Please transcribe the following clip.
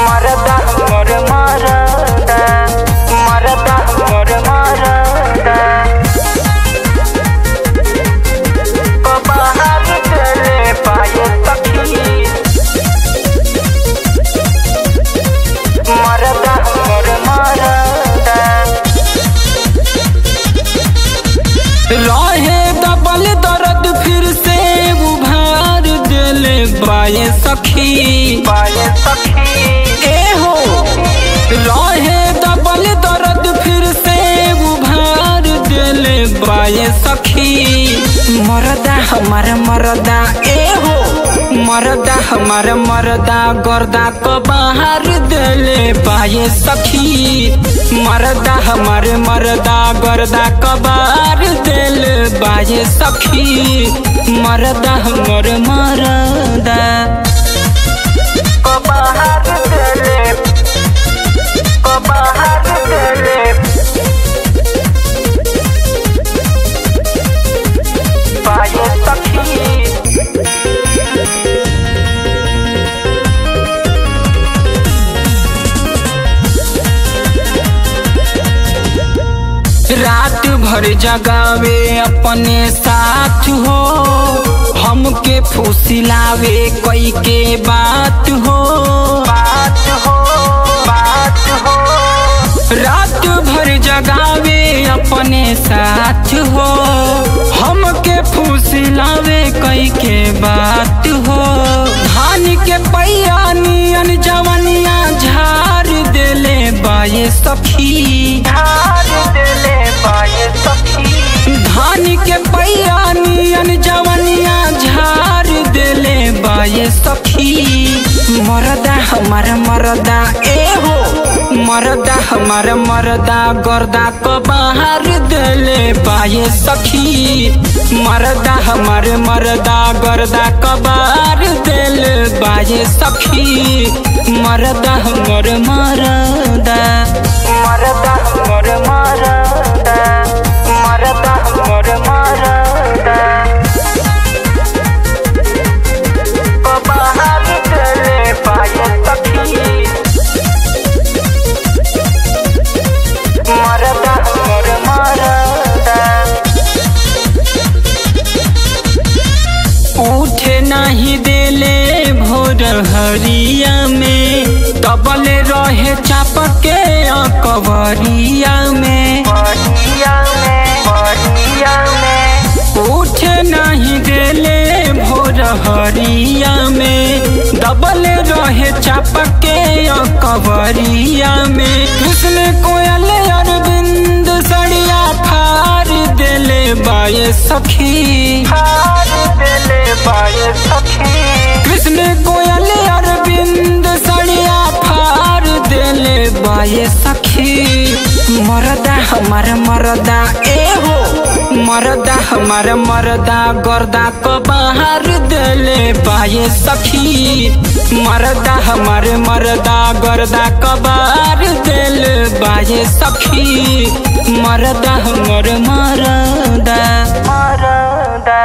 मरदा मोर मरदा मरदा मोर मरदा बाहर चले पाए सखी मरदा मोर मरदा रहे दबल दर्द फिर से उभार दिले बाए सखी ए हो रहे दबल दर्द फिर से उभार दिले बाए सखी मरदा हमार मरदा ए हो मरदा हमार मरदा गर्दा को बाहर दिले बाए सखी मरदा हमारे मरदा गर्दा को बाहर दिल बाए सखी मरदा हमर मरदा को बाहर दिले को बाहर दिले बाए सखी रात भर जगावे अपने साथ हो हमके फुसिलावे कोई के बात हो बात हो बात हो रात भर जगावे अपने साथ हो हमके फुसिलावे कोई के बात हो धान के पैया नियन जवनिया झार देले बाए सखी धान के पैया नियन जवनिया झार देले बाए सखी मरदा हमार मरदा ए हो मरदा हमार मरदा गर्दा को बाहर देले बाए सखी मरदा हमार मरदा गर्दा को बाहर देले बाए सखी मरदा हमर मरदा मरदा हमर मरदा मरदा हमर मरदा बाहर चले पाए सखी मरदा हमर मरदा उठे नहीं देले भोर हरिया में दबल रहे चापके कवरिया में उठे नहीं देले भोर हरिया में दबल रहे चापके कवरिया में कृष्ण कोयल अरविंद सड़िया फार देले बाए सखी कृष्ण कोयल अरविंद सड़िया फार देले बाए सखी मरदा हमार मरदा ए हो मरदा हमार मरदा गर्दा को बाहर देले बाए सखी मरदा हमारे मरदा गर्दा को बाहर देले बाए सखी मरदा हमर मरदा मरदा।